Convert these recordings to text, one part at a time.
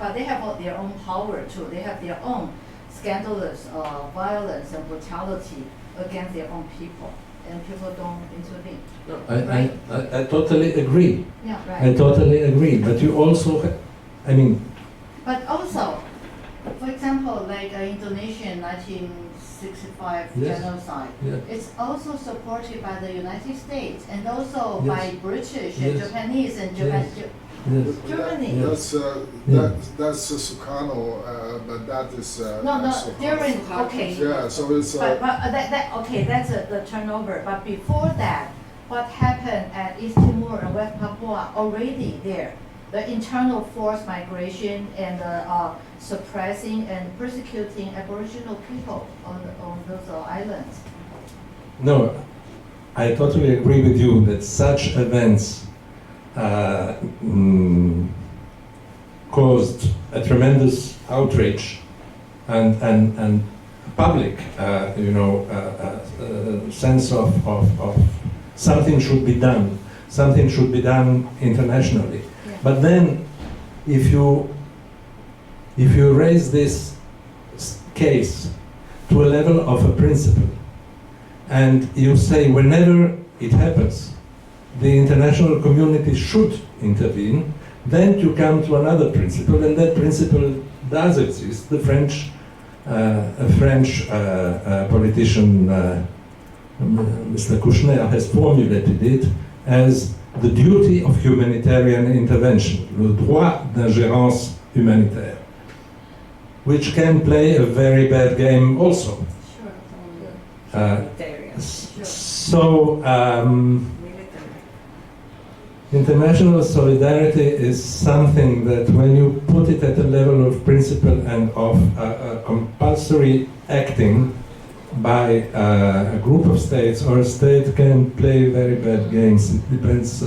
but they have their own power too. They have their own scandalous violence and brutality against their own people, and people don't intervene. No, I totally agree. Yeah, right. I totally agree. But you also, I mean. But also, for example, like Indonesian 1965 Yes. genocide, Yeah. it's also supported by the United States and also Yes. by British and Yes. Japanese and Yes. Yes. Germany. That's Sukarno, but that is No, Sukarno. during, okay. Yeah, so it's But okay, that's the turnover. But before that, what happened at East Timor and West Papua already there? The internal forced migration and suppressing and persecuting Aboriginal people on those islands. No, I totally agree with you that such events caused a tremendous outrage and public, sense of something should be done. Something should be done internationally. Yeah. But then, if you raise this case to a level of a principle, and you say whenever it happens, the international community should intervene, then you come to another principle, and that principle does exist. The French, a French politician, Mr. Kouchner, has formulated it as the duty of humanitarian intervention, le droit d'ingérence humanitaire, which can play a very bad game also. Sure. So, international solidarity is something that when you put it at a level of principle and of compulsory acting by a group of states, or a state can play very bad games. It depends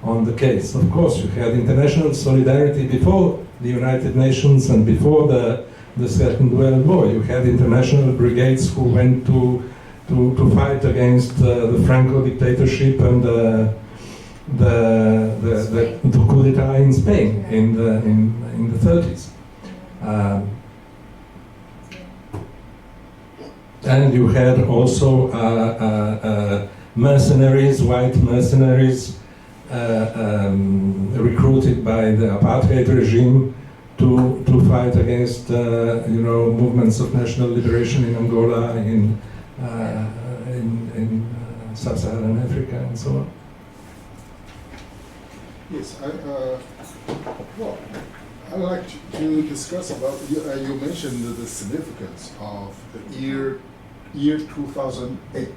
on the case. Of course, you had international solidarity before the United Nations and before the Second World War. You had international brigades who went to fight against the Franco dictatorship and the coup d'etat in Spain in the 30s. And you had also mercenaries, white mercenaries, recruited by the apartheid regime to fight against movements of national liberation in Angola, in sub-Saharan Africa, and so on. Yes, well, I'd like to discuss about, you mentioned the significance of the year 2008.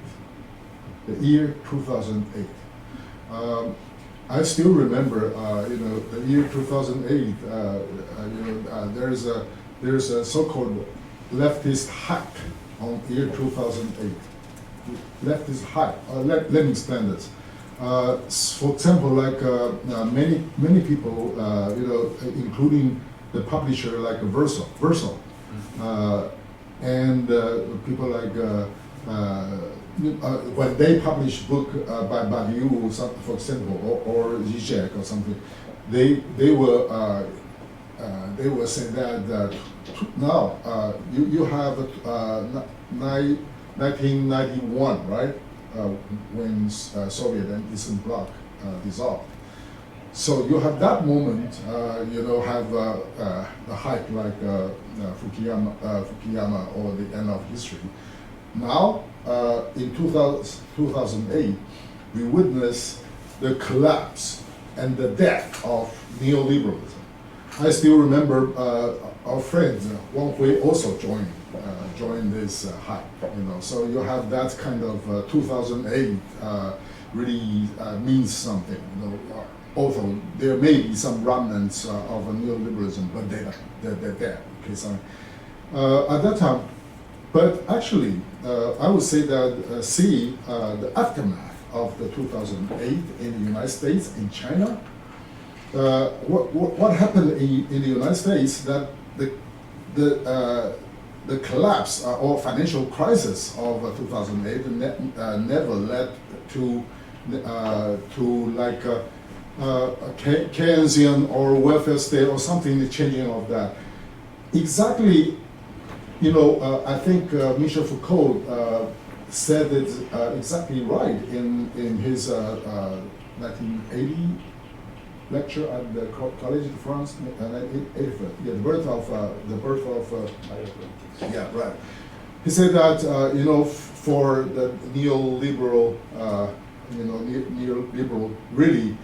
The year 2008. I still remember, the year 2008. There's a so-called leftist hype on year 2008. Leftist hype. Let me explain this. For example, like many people, including the publisher like Verso, and people like when they publish book by Badiou, for example, or Zizek or something, they will say that now you have 1991, right? When Soviet and Eastern Bloc dissolved. So you have that moment, have the hype like Fukuyama or the end of history. Now, in 2008, we witness the collapse and the death of neoliberalism. I still remember our friend Wang Hui also joined this hype. So you have that kind of 2008 really means something. Although there may be some remnants of neoliberalism, but they're there. Okay, so at that time, but actually, I would say that the aftermath of the 2008 in the United States, in China, what happened in the United States, that the collapse or financial crisis of 2008 never led to like Keynesian or welfare state or something, the changing of that. Exactly, you know, I think Michel Foucault said it exactly right in his 1980 lecture at the College de France, 1985. Yeah, the birth of yeah, right. He said that you know, for the neoliberal, you know, neoliberal really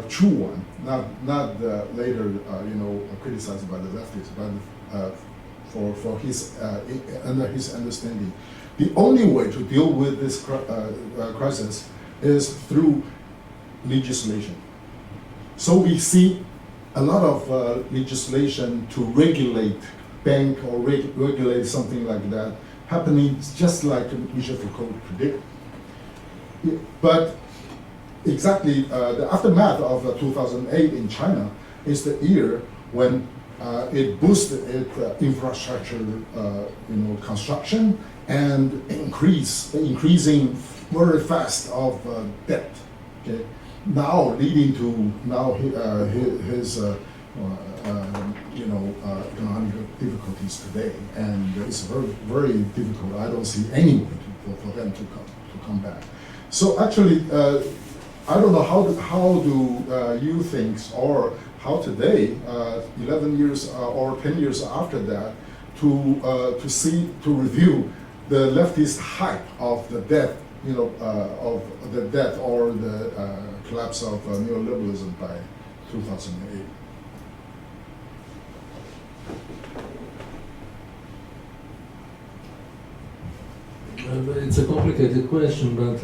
true one, not the later you know, criticized by the leftists, but for his under his understanding, the only way to deal with this crisis is through legislation. So we see a lot of legislation to regulate bank or regulate something like that happening just like Michel Foucault predicted. But exactly the aftermath of 2008 in China is the year when it boosted its infrastructure, you know, construction and increasing very fast of debt. Okay, now leading to now his you know, economic difficulties today, and it's very difficult. I don't see any way for them to come back. So actually, I don't know how do you think, or how today, 11 years or 10 years after that, to review the leftist hype of the death, you know, of the death or the collapse of neoliberalism by 2008. It's a complicated question, but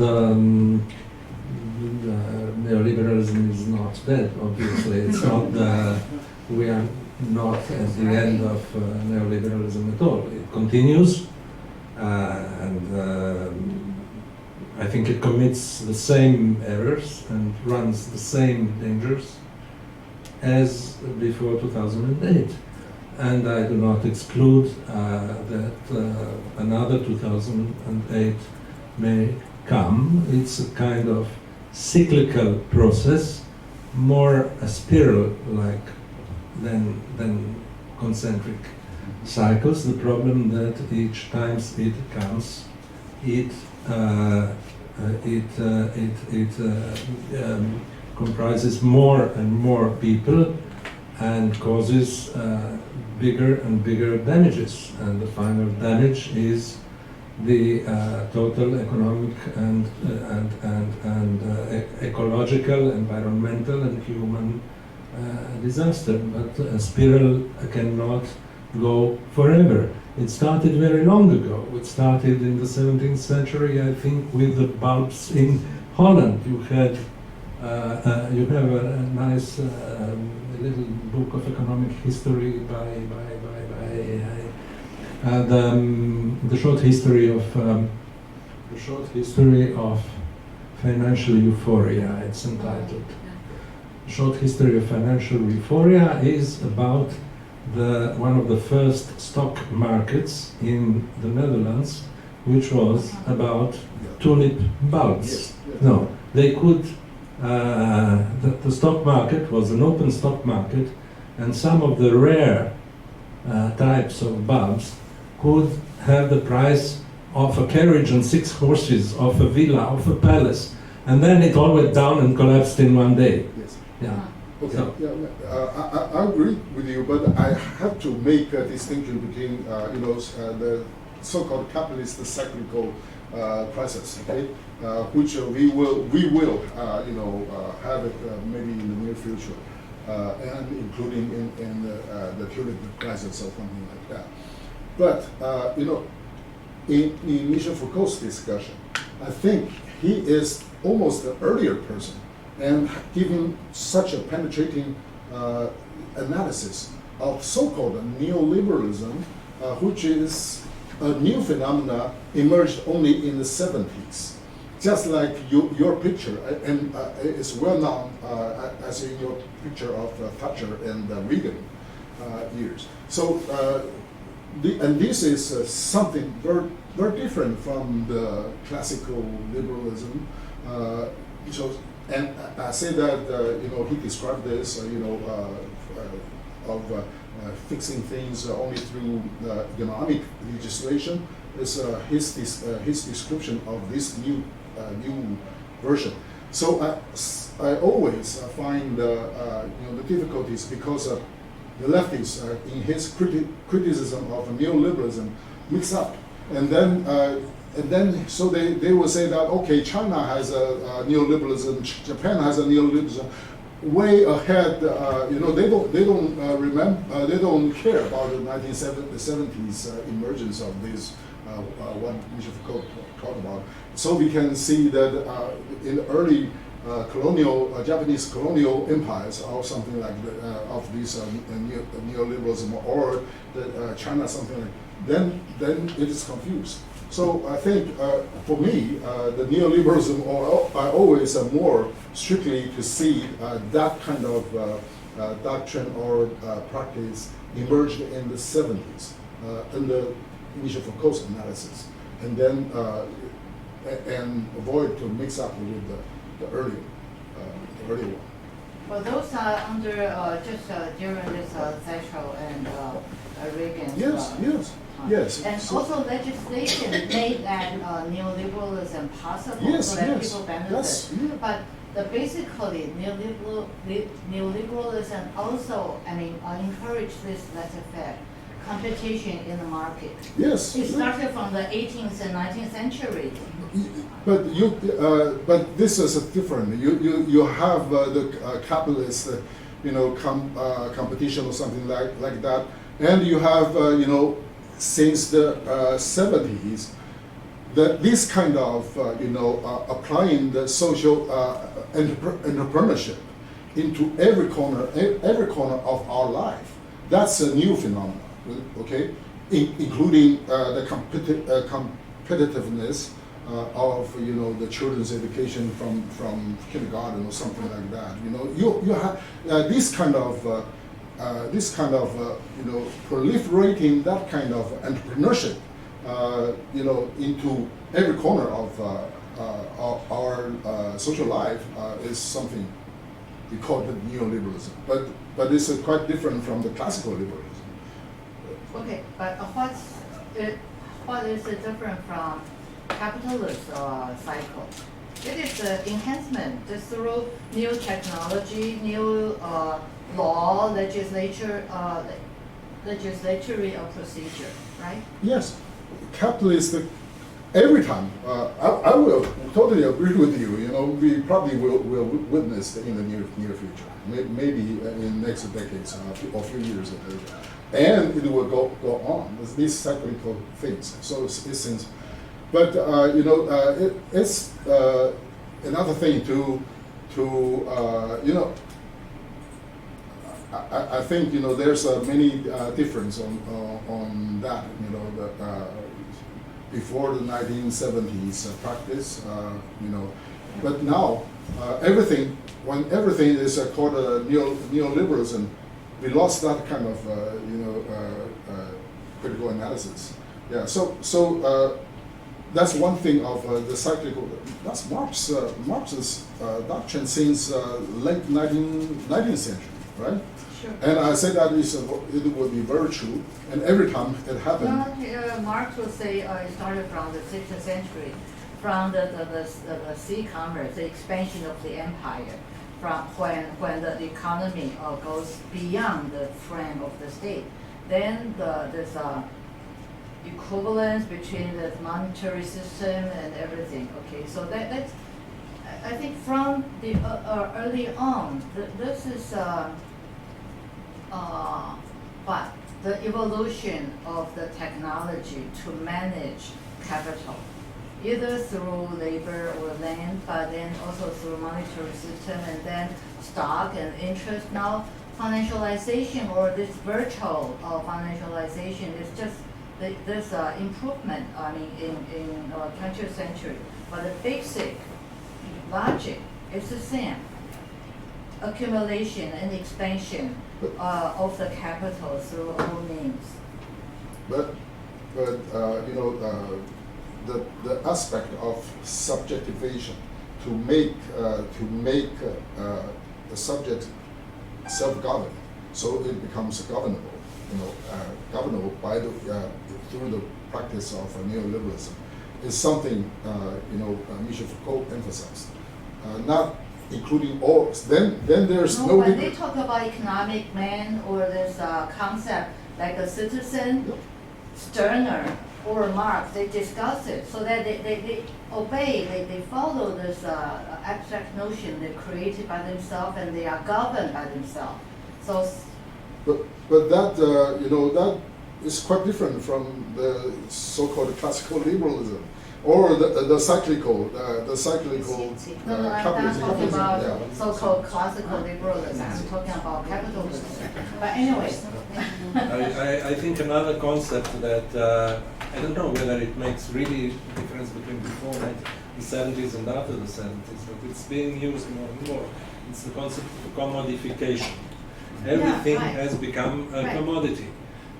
neoliberalism is not dead, obviously. It's not, we are not at the end of neoliberalism at all. It continues, and I think it commits the same errors and runs the same dangers as before 2008. And I do not exclude that another 2008 may come. It's a kind of cyclical process, more a spiral-like than concentric cycles. The problem that each time it comes, it comprises more and more people and causes bigger and bigger damages, and the final damage is the total economic and ecological, environmental, and human disaster. But a spiral cannot go forever. It started very long ago. It started in the 17th century, I think, with the bulbs in Holland. You had you have a nice little book of economic history by the short history of financial euphoria. It's entitled. The short history of financial euphoria is about one of the first stock markets in the Netherlands, which was about tulip bulbs. Yes. No, they could. The stock market was an open stock market, and some of the rare types of bulbs could have the price of a carriage and 6 horses, of a villa, of a palace, and then it all went down and collapsed in one day. Yes. Yeah. Okay. So, I agree with you, but I have to make a distinction between you know, the so-called capitalist cyclical process, okay, which we will you know, have it maybe in the near future, and including in the tulip crisis or something like that. But you know, in Michel Foucault's discussion, I think he is almost the earlier person, and giving such a penetrating analysis of so-called neoliberalism, which is a new phenomena emerged only in the 70s. Just like your picture, and it's well known as in your picture of Thatcher and Reagan years. So, and this is something very different from the classical liberalism. So And I say that he described this of fixing things only through economic legislation. Is his description of this new version. So I always find the difficulties because the leftists in his criticism of neoliberalism mix up, and then so they will say that okay, China has a neoliberalism, Japan has a neoliberalism, way ahead. They don't care about the 1970s emergence of this what Michel Foucault talked about. So we can see that in the early Japanese colonial empires or something like of this neoliberalism or China something like, then it is confused. So I think for me the neoliberalism I always more strictly to see that kind of doctrine or practice emerged in the 70s under Michel Foucault's analysis, and then and avoid to mix up with the earlier one. Well, those are under just during this Thatcher and Reagan's Yes. And So, also legislation made that neoliberalism possible so that people benefit. Yes, yeah. But basically, neoliberalism also, encouraged this laissez-faire competition in the market. Yes. It started from the 18th and 19th century. But this is different. You have the capitalist, competition or something like that, and you have since the 70s, this kind of applying the social entrepreneurship into every corner of our life. That's a new phenomenon. Okay, including the competitiveness of the children's education from kindergarten or something like that. You have this kind of proliferating that kind of entrepreneurship into every corner of our social life is something we call it neoliberalism. But it's quite different from the classical liberalism. Okay, but what is it different from capitalist cycle? It is the enhancement just through new technology, new law, legislatory procedure, right? Yes, capitalist. Every time, I will totally agree with you. We probably will witness in the near future, maybe in next decades or few years later. And it will go on. These cyclical things. So it's but it's another thing to I think there's many difference on that. Before the 1970s practice, but now when everything is called neoliberalism, we lost that kind of critical analysis. Yeah. So that's one thing of the cyclical. That's Marx's doctrine since late 19th century, right? Sure. And I say that it would be very true, and every time it happened. Well, Marx would say it started from the 16th century, from the sea commerce, the expansion of the empire, from when the economy goes beyond the frame of the state. Then there's equivalence between the monetary system and everything. Okay, so that's I think from the early on, this is. But the evolution of the technology to manage capital, either through labor or land, but then also through monetary system, and then stock and interest. Now, financialization or this virtual financialization is just this improvement. In 20th century, but the basic logic is the same. Accumulation and expansion of the capital through all means. But the aspect of subjectivation to make the subject self-governed, so it becomes governable, governable by the through the practice of neoliberalism, is something Michel Foucault emphasized. Not including all. Then there's no. When they talk about economic man or this concept like a citizen, Stirner or Marx, they discuss it so that they obey, they follow this abstract notion they created by themselves and they are governed by themselves. So. But that that is quite different from the so-called classical liberalism or the cyclical No, I'm not talking about so-called classical liberalism. I'm talking about capitalism. But anyway. I think another concept that I don't know whether it makes really difference between before the 70s and after the 70s, but it's being used more and more. It's the concept of commodification. Everything has become a commodity.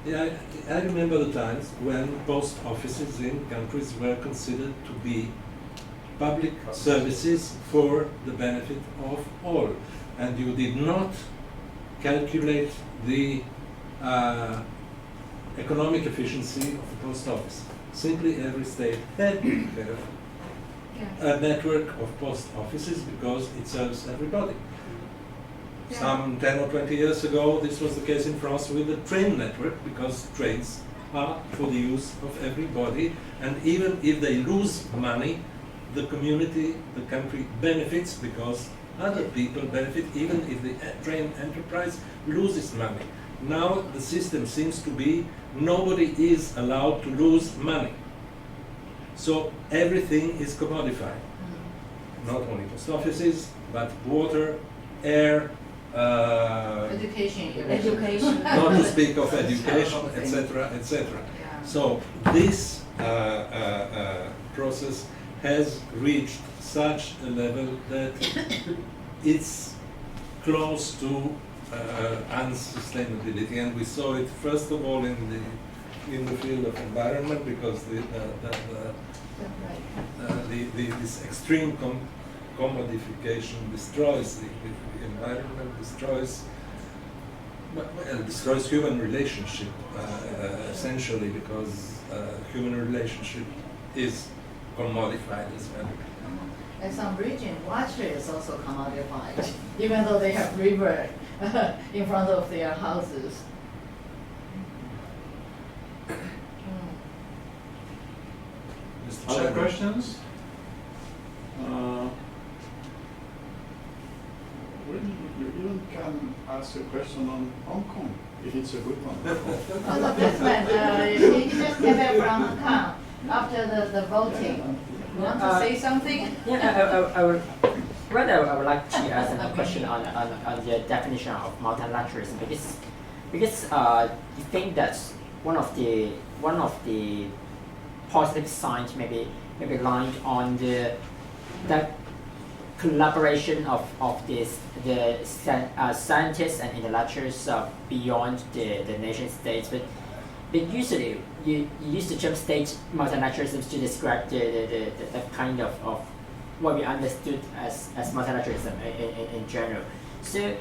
Yeah, I remember the times when post offices in countries were considered to be public services for the benefit of all, and you did not calculate the economic efficiency of the post office. Simply every state had to have a network of post offices because it serves everybody. Some 10 or 20 years ago, this was the case in France with the train network, because trains are for the use of everybody, and even if they lose money, the community, the country benefits because other people benefit, even if the train enterprise loses money. Now the system seems to be nobody is allowed to lose money. So everything is commodified. Not only post offices, but water, air, education. not to speak of education, etc., etc. So this process has reached such a level that it's close to unsustainability, and we saw it first of all in the field of environment, because this extreme commodification destroys the environment, destroys human relationship essentially, because human relationship is commodified as well. In some region, water is also commodified, even though they have river in front of their houses. Other questions? You even can ask a question on Hong Kong, if it's a good one. Also, this man, he just came back from Hong Kong after the voting. You want to say something? Yeah, I would like to ask a question on the definition of multilateralism, because you think that one of the positive signs maybe lying on the collaboration of the scientists and intellectuals beyond the nation states, but usually you use the term state multilateralism to describe the kind of what we understood as multilateralism in general. So,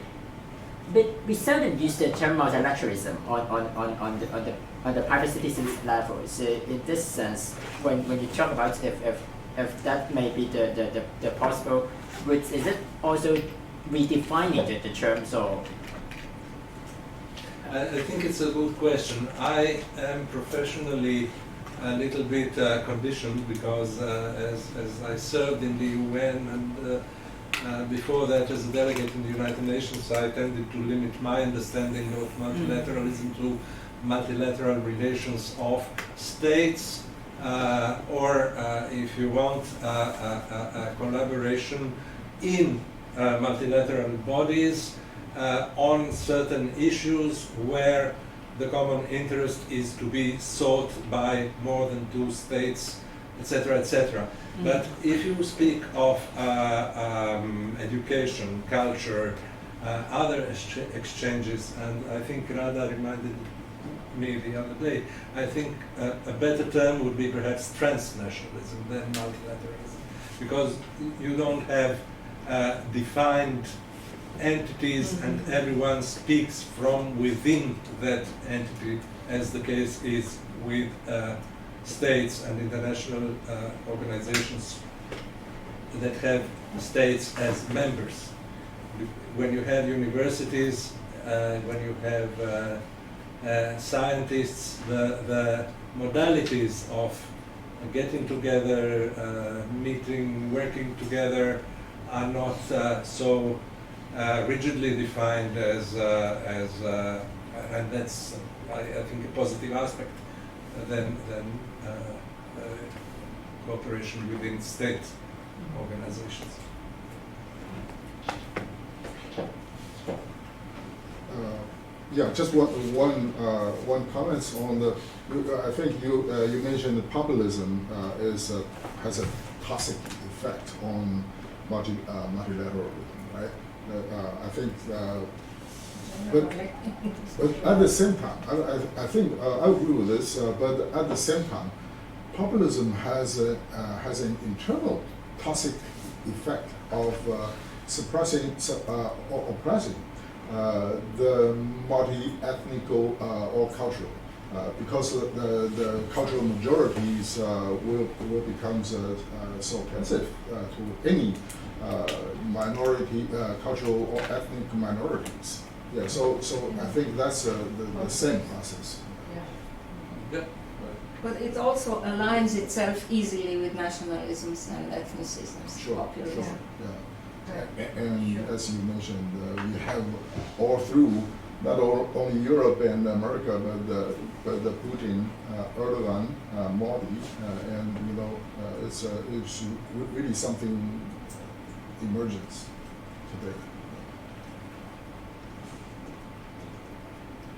but we seldom use the term multilateralism on the private citizens level. So in this sense, when you talk about if that may be the possible route, is it also redefining the terms, or? I think it's a good question. I am professionally a little bit conditioned, because as I served in the UN and before that as a delegate in the United Nations, I tended to limit my understanding of multilateralism to multilateral relations of states, or if you want, a collaboration in multilateral bodies on certain issues where the common interest is to be sought by more than two states, etc., etc. But if you speak of education, culture, other exchanges, and I think Rada reminded me the other day, I think a better term would be perhaps transnationalism than multilateralism. because you don't have defined entities and everyone speaks from within that entity, as the case is with states and international organizations that have states as members. When you have universities, when you have scientists, the modalities of getting together, meeting, working together are not so rigidly defined as and that's I think a positive aspect than cooperation within state organizations. Yeah, just one comment on the. I think you mentioned that populism has a toxic effect on multilateralism, right? I think, but at the same time, I think I agree with this. But at the same time, populism has an internal toxic effect of suppressing or oppressing the multi-ethnic or cultural, because the cultural majorities will become so offensive to any minority, cultural or ethnic minorities. Yeah, so I think that's the same process. Yeah. But it also aligns itself easily with nationalisms and ethnicisms, Sure, populism. sure, yeah. And as you mentioned, we have all through, not only Europe and America, but the Putin, Erdogan, Modi, and it's really something emergence today.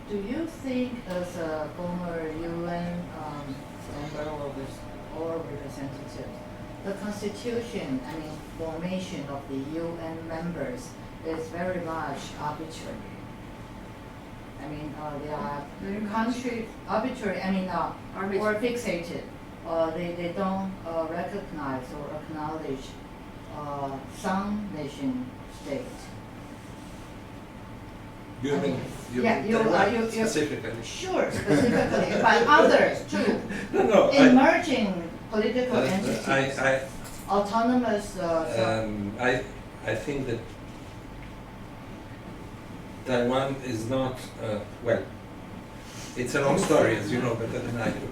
Do you think, as a former UN member or representative, the constitution, formation of the UN members is very much arbitrary? They are country arbitrary. Or fixated. They don't recognize or acknowledge some nation state. You mean you specifically? Sure, specifically, but others too. No, Emerging political entities, I autonomous. I think that Taiwan is not, well, it's a long story, as you know better than I do.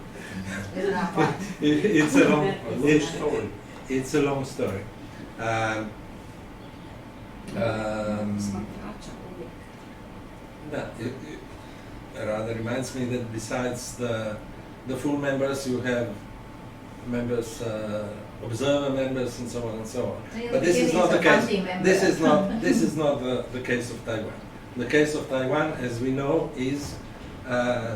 It's not what? It's a long story. It's a long story. No, it rather reminds me that besides the full members, you have members, observer members, and so on and so on. But this is not the case. This is not the case of Taiwan. The case of Taiwan, as we know, is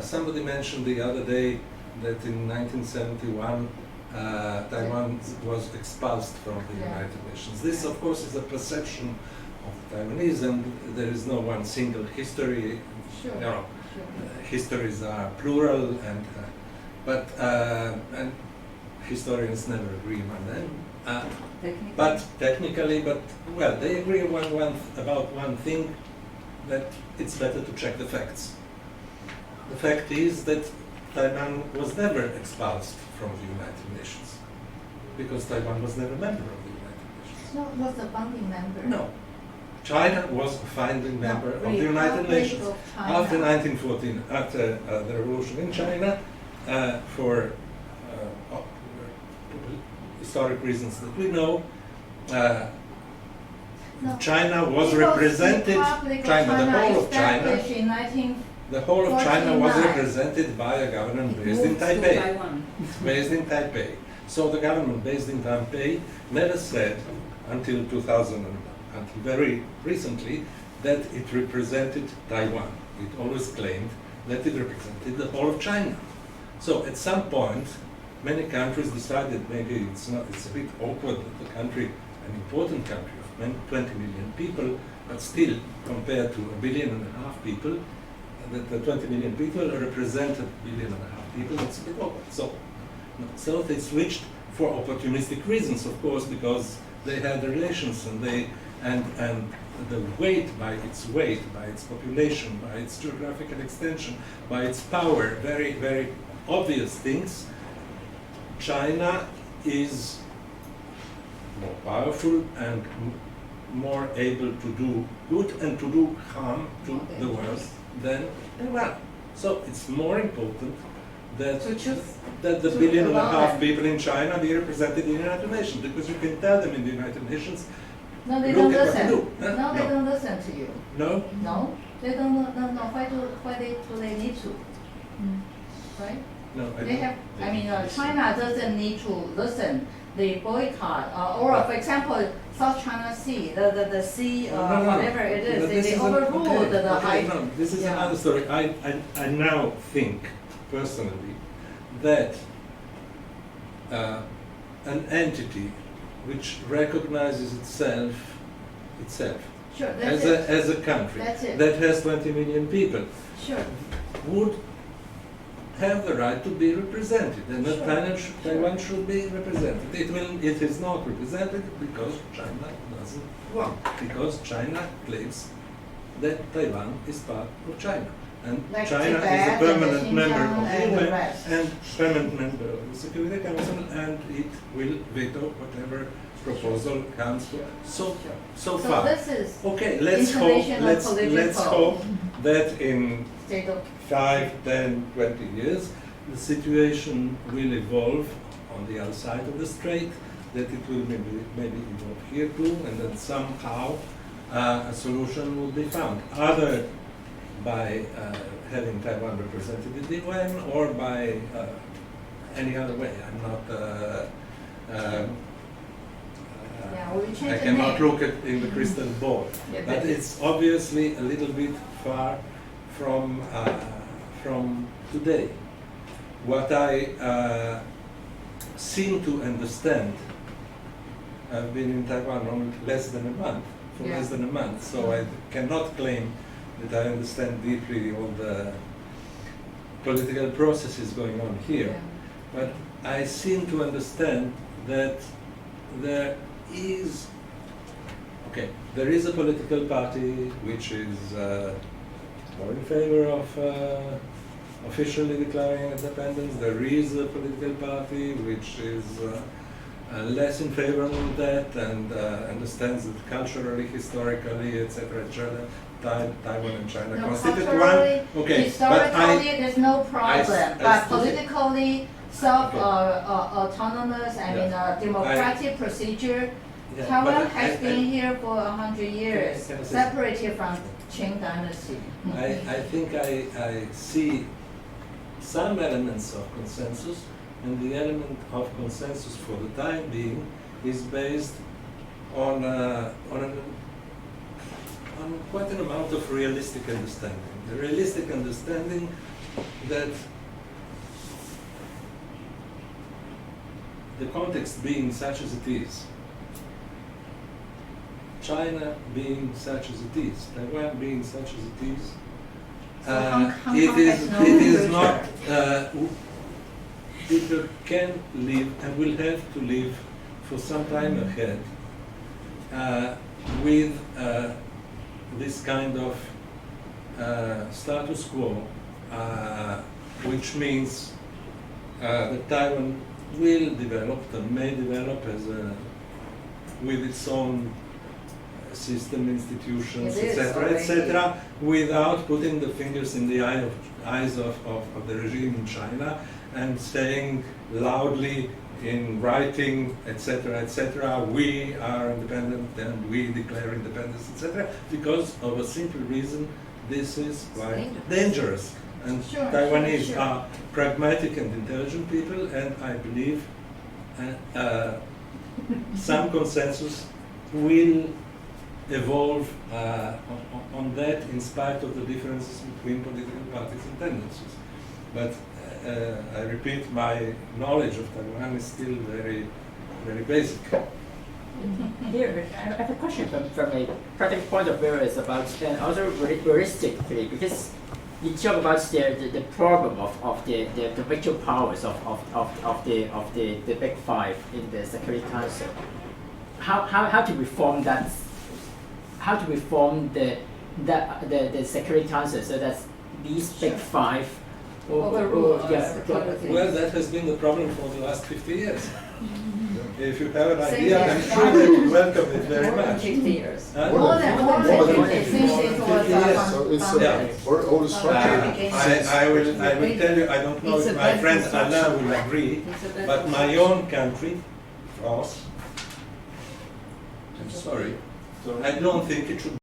somebody mentioned the other day that in 1971 Taiwan was expulsed from the United Nations. This, of course, is a perception of Taiwanese, and there is no one single history. Sure. Histories are plural, but historians never agree on them. But technically, well, they agree about one thing, that it's better to check the facts. The fact is that Taiwan was never expulsed from the United Nations, because Taiwan was never a member of the United Nations. No, was a founding member. No. China was a founding member of the United Republic Nations. of China. After 1914, after the revolution in China, for historic reasons that we know, No. China was People's represented, Republic of China, the whole of China, established in 19 the whole of China was 49. represented by a government based in Moves to Taipei. Taiwan. Based in Taipei. So the government based in Taipei never said until 2000, until very recently, that it represented Taiwan. It always claimed that it represented the whole of China. So at some point, many countries decided maybe it's a bit awkward that the country, an important country of 20 million people, but still compared to 1.5 billion people, that the 20 million people represent 1.5 billion people, it's a bit awkward. So they switched for opportunistic reasons, of course, because they had relations and the weight, by its population, by its geographical extension, by its power, very, very obvious things. China is more powerful and more able to do good and to do harm to the world than Taiwan. So it's more important that To choose. that the To billion and a allow half them. people in China be represented in the United Nations, because you can tell them in the United Nations, No, they look don't at what listen. you do. Huh? No, they don't listen to you. No? No, they don't. No. Why do they need to? Right? No, I They don't. have. I mean, China doesn't need to listen. The boycott, or for example, South China Sea, the sea, No. whatever it is, But this they is overruled the high. No, this is Yeah. another story. I now think, personally, that an entity which recognizes itself Sure, that's it. as a country That's it. that has 20 million people Sure. would have the right to be represented, and that Sure. Taiwan should be represented. It is not represented because China doesn't want, because China claims that Taiwan is part of China. And Like China Tibet is a and the permanent member of Xinjiang the and the UN rest. and permanent member of the Security Council, and it will veto whatever proposal comes so So far. this is Okay, let's hope, international let's political hope that in state of 5, 10, 20 years, the situation will evolve on the other side of the strait, that it will maybe evolve here too, and that somehow a solution will be found, either by having Taiwan represented in the UN or by any other way. I'm not. Yeah, we change I the cannot name. look at in the crystal ball, Yeah, but it's obviously a little bit far from today. What I seem to understand, I've been in Taiwan only less than a month, so I cannot claim that I understand deeply all the political processes going on here. But I seem to understand that there is a political party which is more in favor of officially declaring independence. There is a political party which is less in favor of that and understands that culturally, historically, etc., Taiwan and China No, constitute culturally, one. Okay, historically, there's no problem, I but still- politically, autonomous, democratic procedure. Yeah, Taiwan but has been here for 100 years, Can I say- separated from Qing dynasty. I think I see some elements of consensus, and the element of consensus for the time being is based on quite an amount of realistic understanding. The realistic understanding that the context being such as it is, China being such as it is, Taiwan being such as it is, So Hong Kong it has no is future. not, people can live and will have to live for some time ahead with this kind of status quo, which means that Taiwan will develop and may develop with its own system, institutions, It is etc., already. etc., without putting the fingers in the eyes of the regime in China and saying loudly in writing, etc., etc., we are independent and we declare independence, etc., because of a simple reason: this is quite dangerous. And Sure, Taiwanese sure. are pragmatic and intelligent people, and I believe some consensus will evolve on that, in spite of the differences between political parties and tendencies. But I repeat, my knowledge of Taiwan is still very, very basic. Here, I have a question from a practical point of view is about, and also realistically, because you talk about the problem of the virtual powers of the big five in the Security Council. How to reform that? How to reform the Security Council so that these big five Overrule us. Well, that has been the problem for the last 50 years. If you have an Same idea, here. I'm sure they would welcome it very More than much. 50 years. Huh? More than 50 since it 50 was years. So it's Yeah. all the structure. I will tell you, I don't know It's if a my bad friend construction. Alain will agree, It's a bad but my own country, France, I'm sorry, I don't think it should